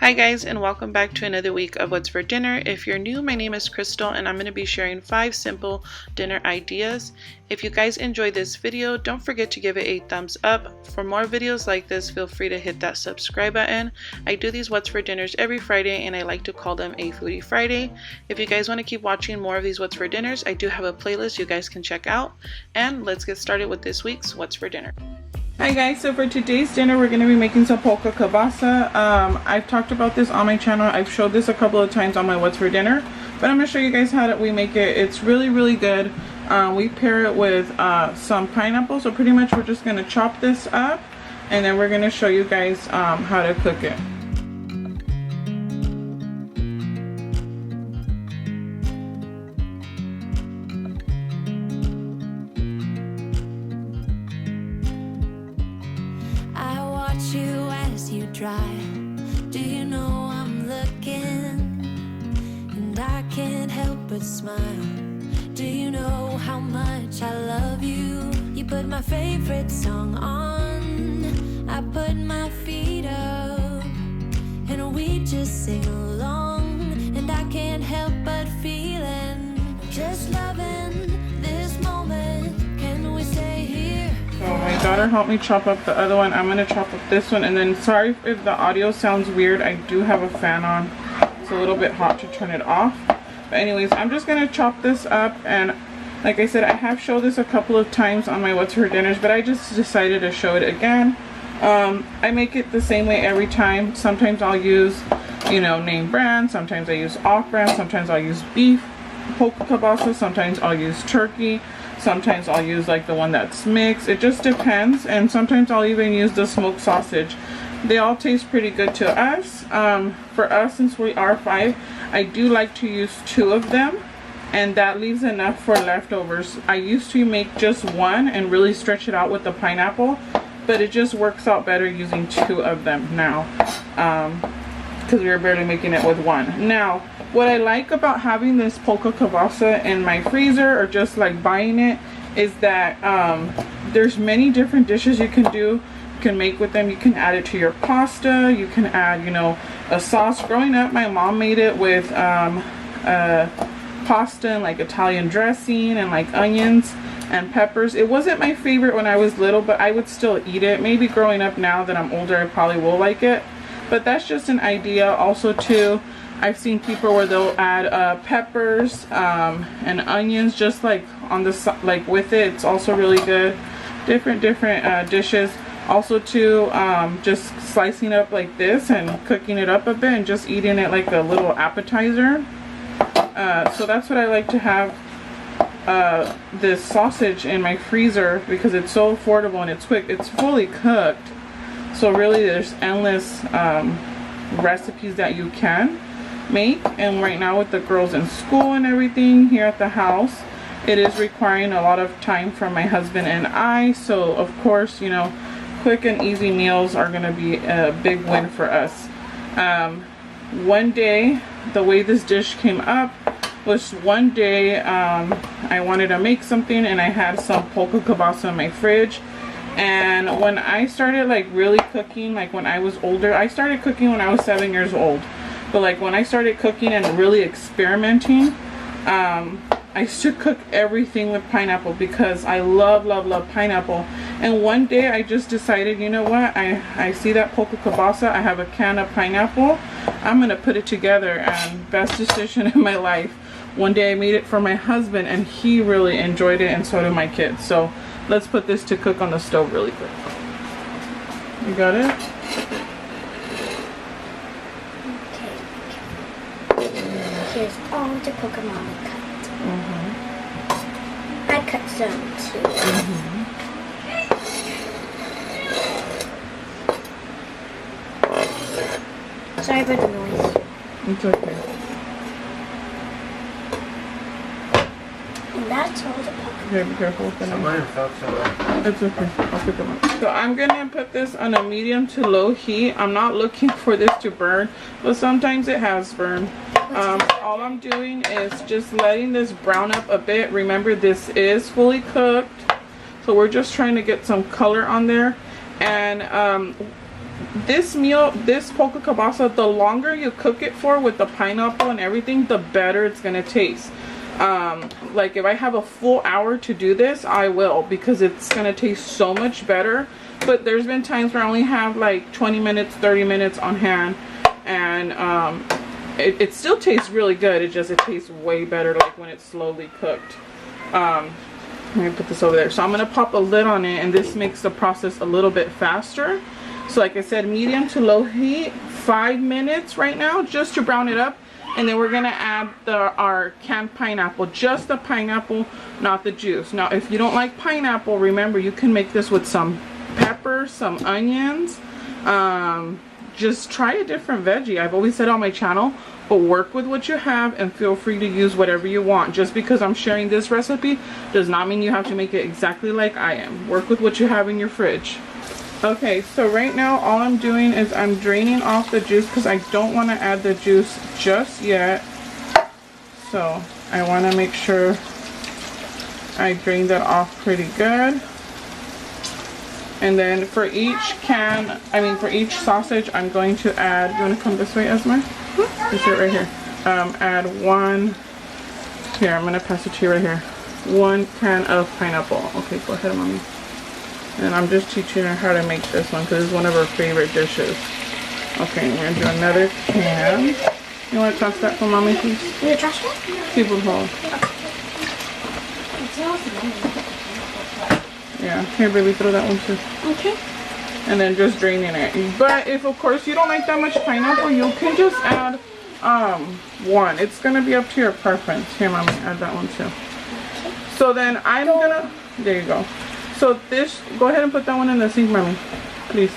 Hi guys, and welcome back to another week of What's for Dinner. If you're new, my name is Crystal and I'm going to be sharing 5 simple dinner ideas. If you guys enjoyed this video, don't forget to give it a thumbs up. For more videos like this, feel free to hit that subscribe button. I do these What's for Dinners every Friday and I like to call them a Foodie Friday. If you guys want to keep watching more of these What's for Dinners, I do have a playlist you guys can check out. And let's get started with this week's What's for Dinner. Hi guys, so for today's dinner we're going to be making some Polska Kielbasa. I've talked about this on my channel. I've showed this a couple of times on my What's for Dinner, but I'm going to show you guys how we make it. It's really good. We pair it with some pineapple, so pretty much we're just going to chop this up and then we're going to show you guys how to cook it. Do you know I'm looking and I can't help but smile? Do you know how much I love you? You put my favorite song on, I put my feet up and we just sing along, and I can't help but feeling just loving this moment. Can we stay here? So my daughter helped me chop up the other one. I'm going to chop up this one, and then sorry if the audio sounds weird. I do have a fan on. It's a little bit hot to turn it off. But anyways, I'm just going to chop this up, and like I said, I have showed this a couple of times on my What's for Dinners, but I just decided to show it again. I make it the same way every time. Sometimes I'll use, name brand. Sometimes I use off-brand. Sometimes I'll use beef Polska Kielbasa. Sometimes I'll use turkey. Sometimes I'll use like the one that's mixed. It just depends. And sometimes I'll even use the smoked sausage. They all taste pretty good to us. For us, since we are 5, I do like to use 2 of them, and that leaves enough for leftovers. I used to make just 1 and really stretch it out with the pineapple, but it just works out better using 2 of them now, because we were barely making it with 1. Now, what I like about having this Polska Kielbasa in my freezer, or just like buying it, is that there's many different dishes you can do. You can make with them. You can add it to your pasta. You can add, a sauce. Growing up, my mom made it with pasta and like Italian dressing and like onions and peppers. It wasn't my favorite when I was little, but I would still eat it. Maybe growing up now that I'm older, I probably will like it. But that's just an idea. Also too, I've seen people where they'll add peppers and onions just like on the like with it. It's also really good. Different dishes. Also too, just slicing up like this and cooking it up a bit and just eating it like a little appetizer. So that's what I like to have this sausage in my freezer, because it's so affordable and it's quick. It's fully cooked. So really there's endless recipes that you can make. And right now with the girls in school and everything here at the house, it is requiring a lot of time from my husband and I. So of course, quick and easy meals are going to be a big win for us. One day, the way this dish came up was one day I wanted to make something and I had some Polska Kielbasa in my fridge. And when I started like really cooking, like when I was older, I started cooking when I was 7 years old. But like when I started cooking and really experimenting, I used to cook everything with pineapple because I love pineapple. And one day I just decided, you know what, I see that Polska Kielbasa, I have a can of pineapple, I'm gonna put it together, and best decision in my life. One day I made it for my husband and he really enjoyed it, and so did my kids. So let's put this to cook on the stove really quick. You got it? Here's all the Pokemon I cut. I cut some too. Sorry about the noise. It's okay. And that's all the Pokemon. Okay, be careful with the knife. It's okay. I'll pick them up. So I'm gonna put this on a medium to low heat. I'm not looking for this to burn, but sometimes it has burned. All I'm doing is just letting this brown up a bit. Remember, this is fully cooked, so we're just trying to get some color on there. And this meal, this Polska Kielbasa, the longer you cook it for with the pineapple and everything, the better it's gonna taste. Like if I have a full hour to do this, I will, because it's gonna taste so much better. But there's been times where I only have like 20 minutes, 30 minutes on hand, and it still tastes really good. It tastes way better like when it's slowly cooked. I'm gonna put this over there. So I'm gonna pop a lid on it, and this makes the process a little bit faster. So like I said, medium to low heat, 5 minutes right now, just to brown it up. And then we're gonna add our canned pineapple, just the pineapple, not the juice. Now if you don't like pineapple, remember you can make this with some pepper, some onions. Just try a different veggie. I've always said on my channel, but work with what you have and feel free to use whatever you want. Just because I'm sharing this recipe does not mean you have to make it exactly like I am. Work with what you have in your fridge. Okay, so right now all I'm doing is I'm draining off the juice because I don't want to add the juice just yet. So I want to make sure I drain that off pretty good. And then for each for each sausage, I'm going to add, you want to come this way, Esme? This it right here. Add one, here, I'm going to pass it to you right here. 1 can of pineapple. Okay, go ahead, Mommy. And I'm just teaching her how to make this one because it's one of her favorite dishes. Okay, we're going to do another can. You want to toss that for Mommy, please? You trash it? Keep it whole. Yeah, here baby, throw that one too. Okay. And then just draining it. But if of course you don't like that much pineapple, you can just add 1. It's going to be up to your preference. Here, Mommy, add that one too. So then I'm gonna, there you go. So this, go ahead and put that one in the sink, Mommy, please.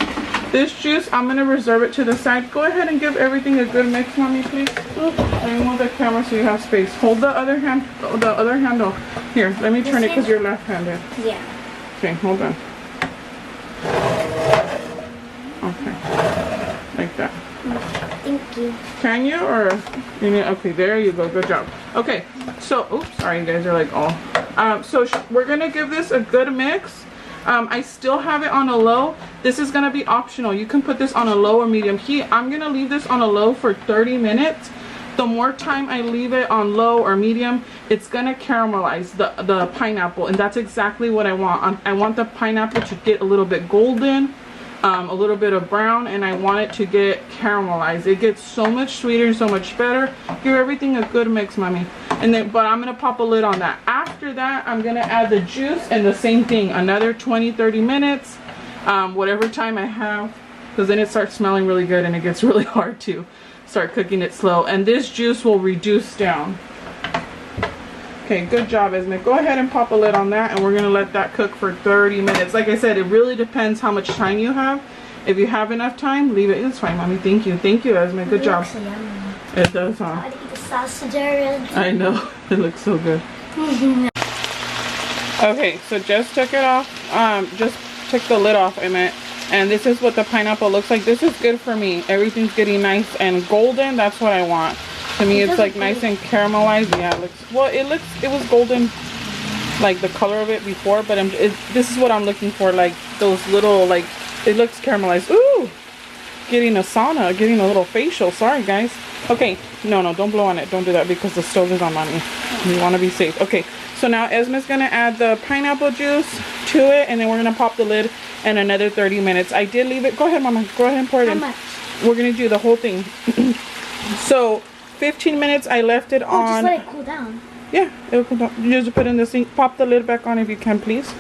This juice, I'm gonna reserve it to the side. Go ahead and give everything a good mix, Mommy, please. And move the camera so you have space. Hold the other handle. Here, let me turn it because you're left-handed. Yeah. Okay, hold on. Okay, like that. Thank you. Can you, or you need, okay, there you go, good job. Okay, so, oops, sorry, you guys are like all. So we're gonna give this a good mix. I still have it on a low. This is gonna be optional. You can put this on a low or medium heat. I'm gonna leave this on a low for 30 minutes. The more time I leave it on low or medium, it's gonna caramelize the pineapple, and that's exactly what I want. I want the pineapple to get a little bit golden, a little bit of brown, and I want it to get caramelized. It gets so much sweeter and so much better. Give everything a good mix, Mommy. And then, but I'm gonna pop a lid on that. After that, I'm gonna add the juice, and the same thing, another 20-30 minutes, whatever time I have, because then it starts smelling really good and it gets really hard to start cooking it slow. And this juice will reduce down. Okay, good job, Esme. Go ahead and pop a lid on that, and we're gonna let that cook for 30 minutes. Like I said, it really depends how much time you have. If you have enough time, leave it. It's fine, Mommy. Thank you, Esme. Good job. It does, huh? I'd eat the sausage already. I know. It looks so good. Okay, so just took it off. Just took the lid off, I meant. And this is what the pineapple looks like. This is good for me. Everything's getting nice and golden. That's what I want. To me, it's like nice and caramelized. Yeah, it looks, well, it was golden, like the color of it before, but this is what I'm looking for, like those little, like, it looks caramelized. Ooh, getting a sauna, getting a little facial. Sorry, guys. Okay, no, don't blow on it. Don't do that because the stove is on, Mommy. You want to be safe. Okay, so now Esme's gonna add the pineapple juice to it, and then we're gonna pop the lid and another 30 minutes. I did leave it. Go ahead, Mama. Go ahead and pour it in. How much? We're gonna do the whole thing. So 15 minutes I left it on. Just let it cool down. Yeah, it'll cool down. You just put it in the sink. Pop the lid back on if you can, please.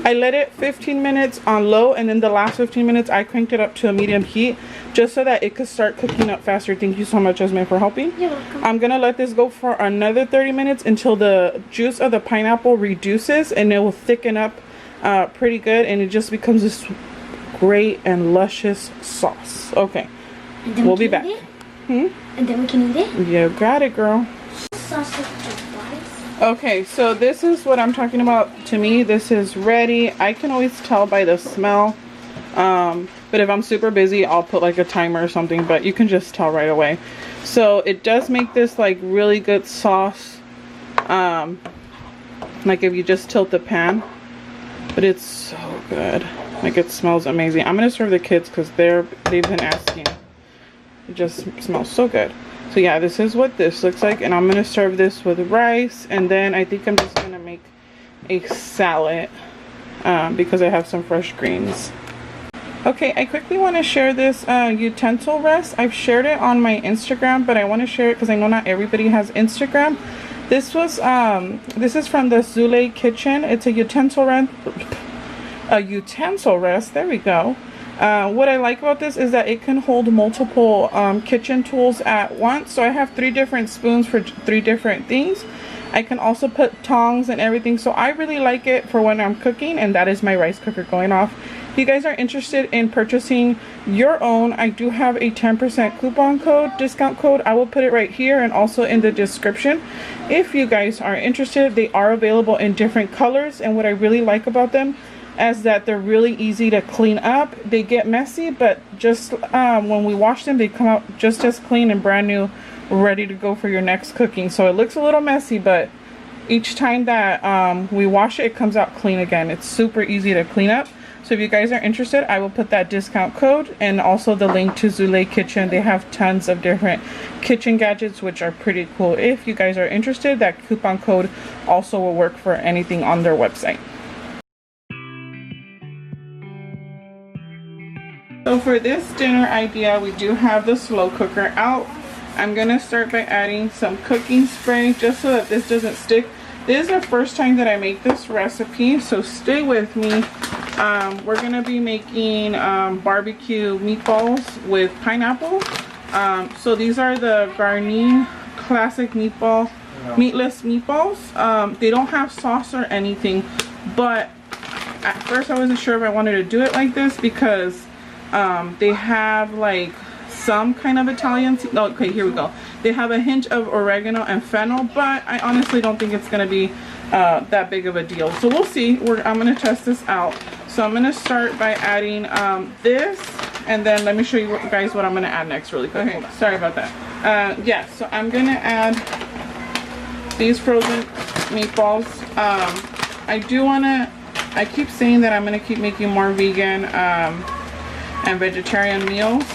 I let it 15 minutes on low, and then the last 15 minutes I cranked it up to a medium heat just so that it could start cooking up faster. Thank you so much, Esme, for helping. You're welcome. I'm gonna let this go for another 30 minutes until the juice of the pineapple reduces, and it will thicken up pretty good, and it just becomes this great and luscious sauce. Okay, we'll be back. And then we can eat it? You got it, girl. Sausage. Okay, so this is what I'm talking about. To me, this is ready. I can always tell by the smell. But if I'm super busy, I'll put like a timer or something, but you can just tell right away. So it does make this like really good sauce. Like if you just tilt the pan, but it's so good. Like, it smells amazing. I'm gonna serve the kids because they've been asking. It just smells so good. So yeah, this is what this looks like, and I'm gonna serve this with rice, and then I think I'm just gonna make a salad because I have some fresh greens. Okay, I quickly want to share this utensil rest. I've shared it on my Instagram, but I want to share it because I know not everybody has Instagram. This is from the Zullay Kitchen. It's a utensil rest. There we go. What I like about this is that it can hold multiple kitchen tools at once. So I have 3 different spoons for 3 different things. I can also put tongs and everything. So I really like it for when I'm cooking, and that is my rice cooker going off. If you guys are interested in purchasing your own, I do have a 10% coupon code, discount code. I will put it right here and also in the description. If you guys are interested, they are available in different colors, and what I really like about them is that they're really easy to clean up. They get messy, but just when we wash them, they come out just as clean and brand new, ready to go for your next cooking. So it looks a little messy, but each time that we wash it, it comes out clean again. It's super easy to clean up. So if you guys are interested, I will put that discount code and also the link to Zullay Kitchen. They have tons of different kitchen gadgets, which are pretty cool. If you guys are interested, that coupon code also will work for anything on their website. So for this dinner idea, we do have the slow cooker out. I'm gonna start by adding some cooking spray just so that this doesn't stick. This is the first time that I make this recipe, so stay with me. We're gonna be making barbecue meatballs with pineapple. So these are the Garni classic meatless meatballs. They don't have sauce or anything, but at first I wasn't sure if I wanted to do it like this because they have like some kind of Italian. Oh, okay, here we go. They have a hint of oregano and fennel, but I honestly don't think it's gonna be that big of a deal. So we'll see. I'm gonna test this out. So I'm gonna start by adding this, and then let me show you guys what I'm gonna add next really quick. Okay, sorry about that. Yeah, so I'm gonna add these frozen meatballs. I keep saying that I'm gonna keep making more vegan and vegetarian meals.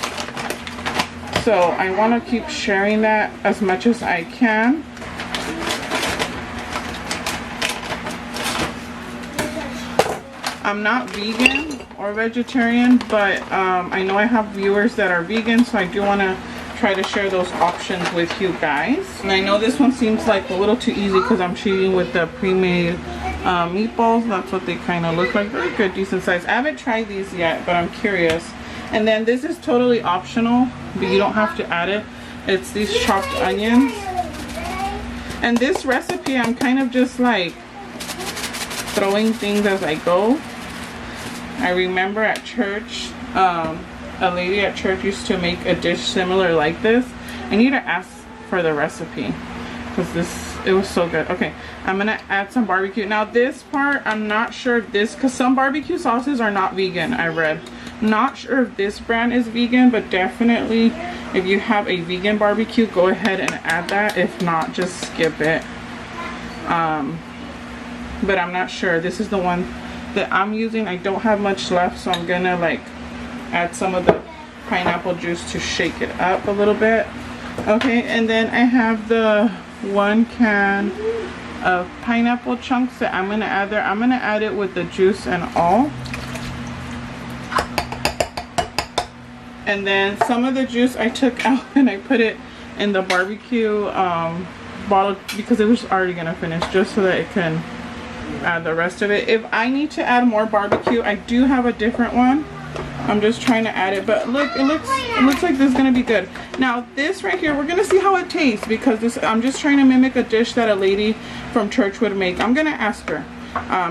So I want to keep sharing that as much as I can. I'm not vegan or vegetarian, but I know I have viewers that are vegan, so I do want to try to share those options with you guys. And I know this one seems like a little too easy because I'm cheating with the pre-made meatballs. That's what they kind of look like. Very good, decent size. I haven't tried these yet, but I'm curious. And then this is totally optional, but you don't have to add it. It's these chopped onions. And this recipe, I'm kind of just like throwing things as I go. I remember at church, a lady at church used to make a dish similar like this. I need to ask for the recipe because it was so good. Okay, I'm gonna add some barbecue. Now this part, I'm not sure if this, because some barbecue sauces are not vegan, I read. Not sure if this brand is vegan, but definitely if you have a vegan barbecue, go ahead and add that. If not, just skip it. But I'm not sure. This is the one that I'm using. I don't have much left, so I'm gonna like add some of the pineapple juice to shake it up a little bit. Okay, and then I have the 1 can of pineapple chunks that I'm gonna add there. I'm gonna add it with the juice and all. And then some of the juice I took out and I put it in the barbecue bottle because it was already gonna finish, just so that it can add the rest of it. If I need to add more barbecue, I do have a different one. I'm just trying to add it, but look, it looks like this is gonna be good. Now this right here, we're gonna see how it tastes because this, I'm just trying to mimic a dish that a lady from church would make. I'm gonna ask her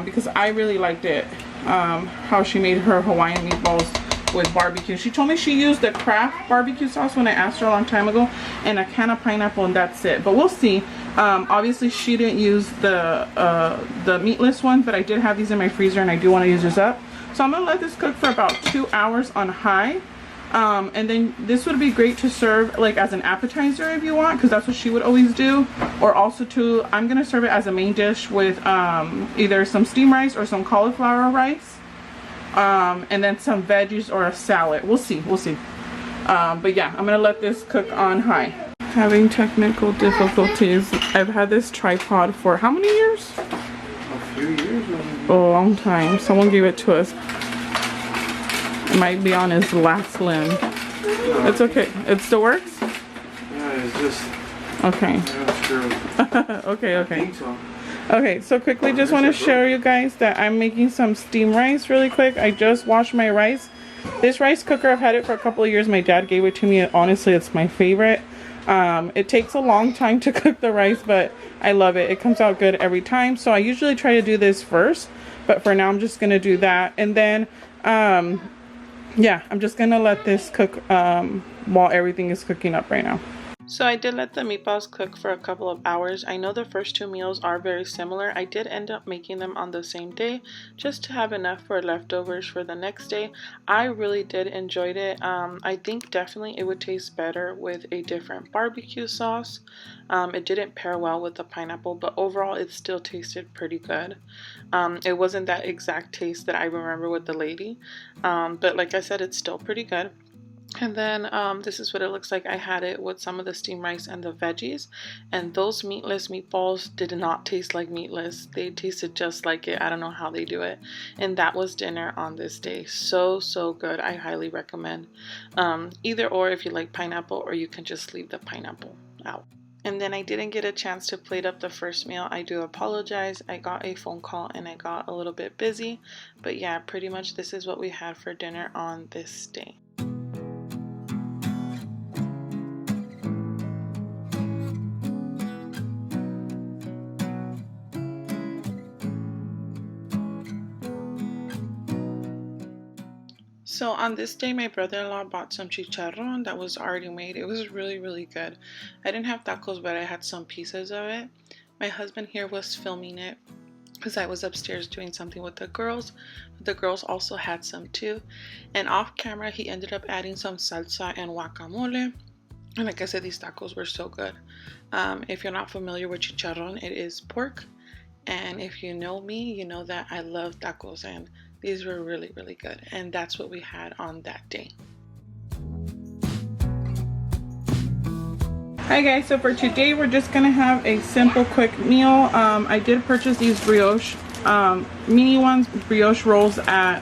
because I really liked it, how she made her Hawaiian meatballs with barbecue. She told me she used the Kraft barbecue sauce when I asked her a long time ago, and a can of pineapple, and that's it. But we'll see. Obviously she didn't use the meatless ones, but I did have these in my freezer and I do want to use this up. So I'm gonna let this cook for about 2 hours on high, and then this would be great to serve like as an appetizer if you want, because that's what she would always do. Or also I'm gonna serve it as a main dish with either some steamed rice or some cauliflower rice. and then some veggies or a salad. We'll see. But yeah, I'm gonna let this cook on high. Having technical difficulties. I've had this tripod for how many years? A few years. A long time. Someone gave it to us. It might be on his last limb. It's okay. It still works? Yeah, it's just... Okay. I'm not sure. Okay. I think so. Okay, so quickly just want to show you guys that I'm making some steamed rice really quick. I just washed my rice. This rice cooker, I've had it for a couple of years. My dad gave it to me. Honestly, it's my favorite. It takes a long time to cook the rice, but I love it. It comes out good every time. So I usually try to do this first, but for now I'm just going to do that. And then, yeah, I'm just going to let this cook while everything is cooking up right now. So I did let the meatballs cook for a couple of hours. I know the first two meals are very similar. I did end up making them on the same day just to have enough for leftovers for the next day. I really did enjoy it. I think definitely it would taste better with a different barbecue sauce. It didn't pair well with the pineapple, but overall it still tasted pretty good. It wasn't that exact taste that I remember with the lady, but like I said, it's still pretty good. And then this is what it looks like. I had it with some of the steamed rice and the veggies, and those meatless meatballs did not taste like meatless. They tasted just like it. I don't know how they do it. And that was dinner on this day. So good. I highly recommend. Either or, if you like pineapple, or you can just leave the pineapple out. And then I didn't get a chance to plate up the first meal. I do apologize. I got a phone call and I got a little bit busy. But yeah, pretty much this is what we had for dinner on this day. So on this day, my brother-in-law bought some chicharron that was already made. It was really good. I didn't have tacos, but I had some pieces of it. My husband here was filming it because I was upstairs doing something with the girls. The girls also had some too. And off camera, he ended up adding some salsa and guacamole. And like I said, these tacos were so good. If you're not familiar with chicharron, it is pork. And if you know me, you know that I love tacos, and these were really good. And that's what we had on that day. Hi guys, so for today we're just gonna have a simple quick meal. I did purchase these brioche mini ones, brioche rolls at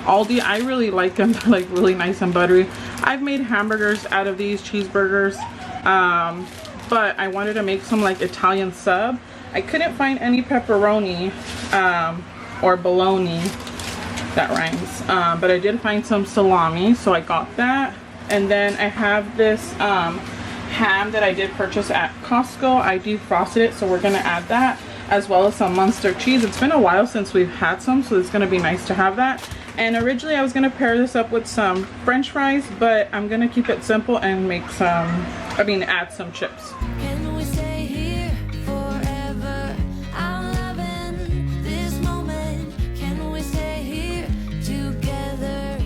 Aldi. I really like them. They're like really nice and buttery. I've made hamburgers out of these, cheeseburgers, but I wanted to make some like Italian sub. I couldn't find any pepperoni or bologna, that rhymes, but I did find some salami, so I got that. And then I have this ham that I did purchase at Costco. I defrosted it, so we're gonna add that, as well as some Munster cheese. It's been a while since we've had some, so it's gonna be nice to have that. And originally I was gonna pair this up with some French fries, but I'm gonna keep it simple and make some, add some chips. Can we stay here forever? I'm loving this moment. Can we stay here together?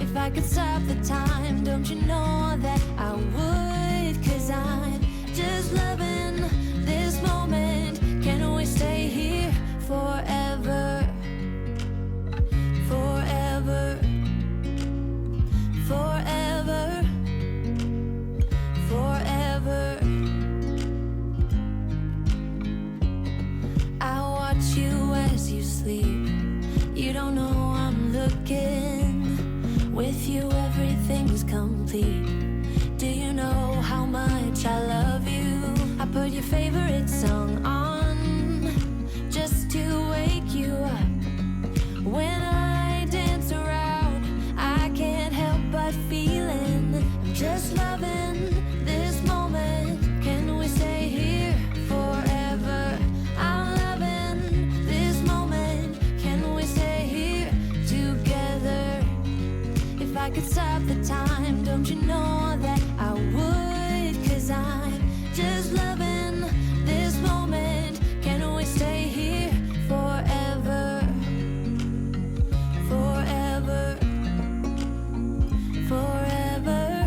If I could stop the time, don't you know that I would? 'Cause I'm just loving this moment. Can we stay here forever? Forever. Forever. Forever. I watch you as you sleep. You don't know I'm looking. With you everything's complete. Do you know how much I love you? I put your favorite song on just to wake you up. When I dance around, I can't help but feeling I'm just loving this moment. Can we stay here forever? I'm loving this moment. Can we stay here together? If I could stop the time, don't you know that I would? 'Cause I'm just loving this moment. Can we stay here forever? Forever. Forever.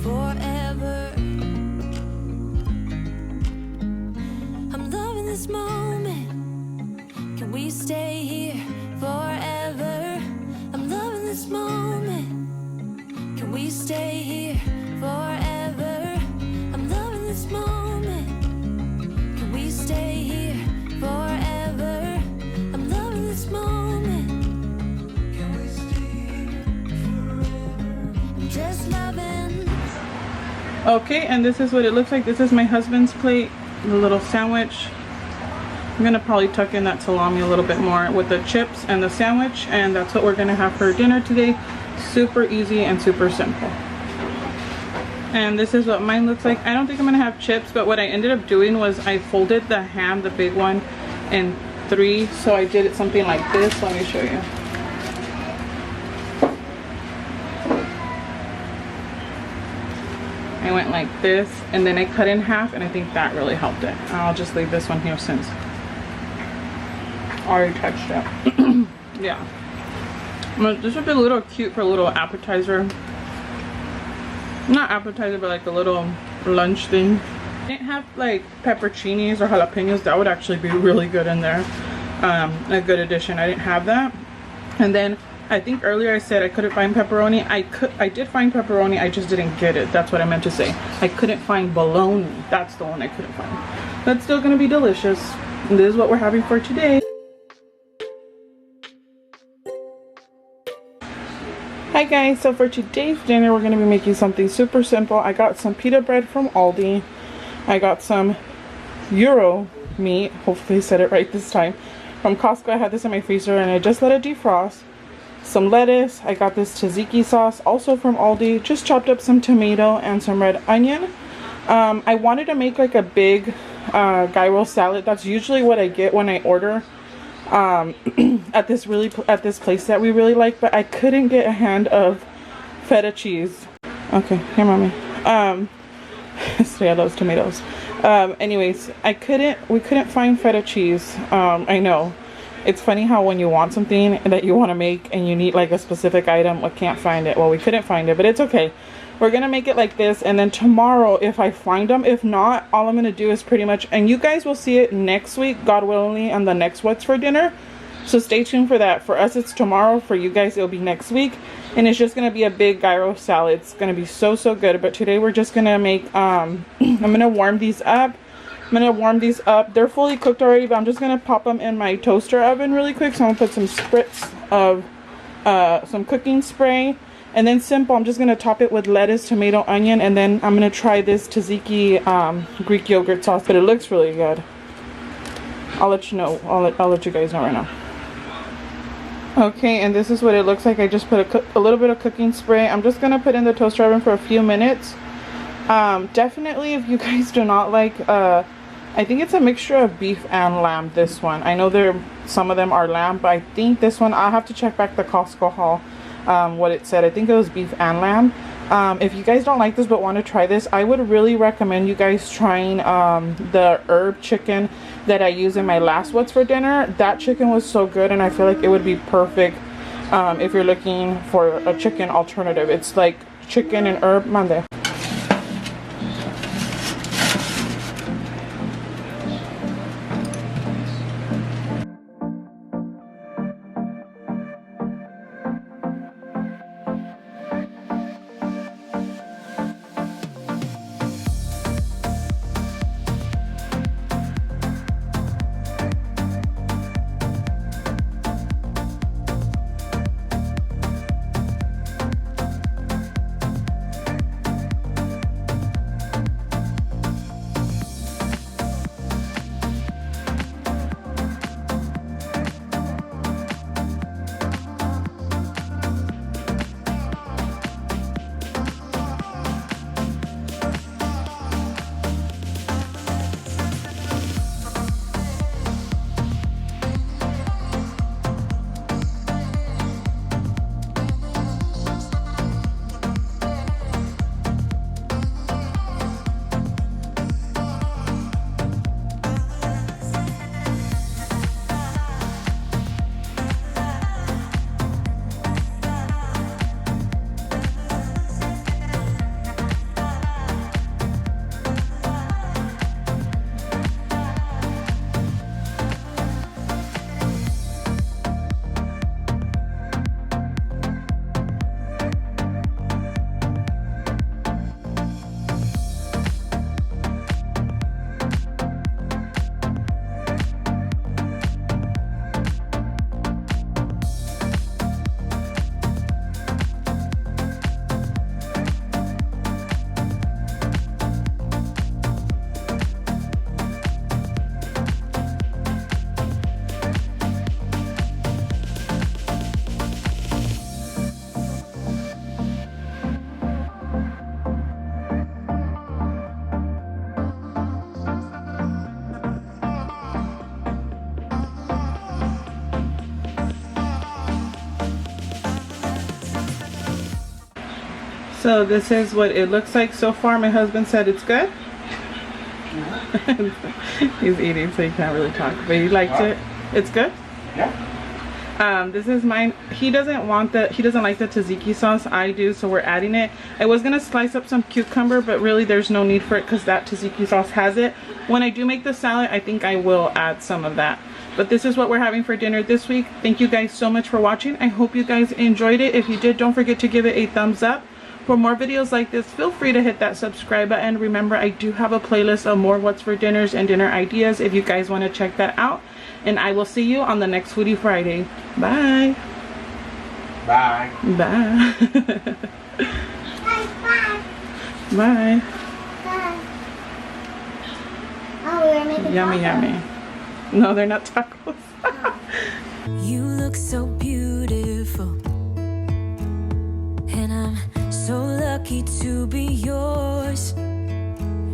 Forever. I'm loving this moment. Can we stay here forever? stay here forever? I'm loving this moment. Can we stay here forever? I'm loving this moment. Can we stay here forever? I'm just loving. Okay, and this is what it looks like. This is my husband's plate, the little sandwich. I'm gonna probably tuck in that salami a little bit more with the chips and the sandwich, and that's what we're gonna have for dinner today. Super easy and super simple. And this is what mine looks like. I don't think I'm gonna have chips, but what I ended up doing was I folded the ham, the big one, in 3. So I did it something like this. Let me show you. I went like this, and then I cut in half, and I think that really helped it. I'll just leave this one here since I already touched it. Yeah. This would be a little cute for a little appetizer. Not appetizer, but like a little lunch thing. I didn't have like pepperoncinis or jalapenos. That would actually be really good in there. A good addition. I didn't have that. And then I think earlier I said I couldn't find pepperoni. I did find pepperoni, I just didn't get it. That's what I meant to say. I couldn't find bologna. That's the one I couldn't find. That's still gonna be delicious. And this is what we're having for today. Hi guys, so for today's dinner we're gonna be making something super simple. I got some pita bread from Aldi. I got some Gyro meat, hopefully I said it right this time, from Costco. I had this in my freezer and I just let it defrost. Some lettuce. I got this tzatziki sauce also from Aldi. Just chopped up some tomato and some red onion. I wanted to make like a big gyro salad. That's usually what I get when I order at this place that we really like, but I couldn't get a hand of feta cheese. Okay, here mommy. Say I love tomatoes. Anyways, we couldn't find feta cheese. I know. It's funny how when you want something that you want to make and you need like a specific item, we can't find it. Well, we couldn't find it, but it's okay. We're gonna make it like this, and then tomorrow if I find them, if not, all I'm gonna do is pretty much, and you guys will see it next week, God willing, on the next What's for Dinner. So stay tuned for that. For us it's tomorrow, for you guys it'll be next week, and it's just gonna be a big gyro salad. It's gonna be so good. But today we're just gonna make I'm gonna warm these up. They're fully cooked already, but I'm just gonna pop them in my toaster oven really quick. So I'm gonna put some spritz of some cooking spray, and then simple, I'm just gonna top it with lettuce, tomato, onion, and then I'm gonna try this tzatziki Greek yogurt sauce. But it looks really good. I'll let you know. I'll let you guys know right now. Okay, and this is what it looks like. I just put a little bit of cooking spray. I'm just gonna put in the toaster oven for a few minutes. Definitely, if you guys do not like I think it's a mixture of beef and lamb, this one. I know some of them are lamb, but I think this one, I'll have to check back the Costco haul, what it said. I think it was beef and lamb. If you guys don't like this but want to try this, I would really recommend you guys trying the herb chicken that I used in my last What's for Dinner. That chicken was so good, and I feel like it would be perfect if you're looking for a chicken alternative. It's like chicken and herb Monday. So this is what it looks like so far. My husband said it's good. He's eating, so he can't really talk, but he liked it. It's good. Yeah. This is mine. He doesn't like the tzatziki sauce. I do, so we're adding it. I was gonna slice up some cucumber, but really there's no need for it because that tzatziki sauce has it. When I do make the salad, I think I will add some of that. But this is what we're having for dinner this week. Thank you guys so much for watching. I hope you guys enjoyed it. If you did, don't forget to give it a thumbs up. For more videos like this, feel free to hit that subscribe button. Remember, I do have a playlist of more what's for dinners and dinner ideas if you guys want to check that out. And I will see you on the next Foodie Friday. Bye. Bye. Bye. Bye. Bye. Bye. Oh, we're making Yummy, tacos. yummy. No, they're not tacos. You look so beautiful, and I'm so lucky to be yours.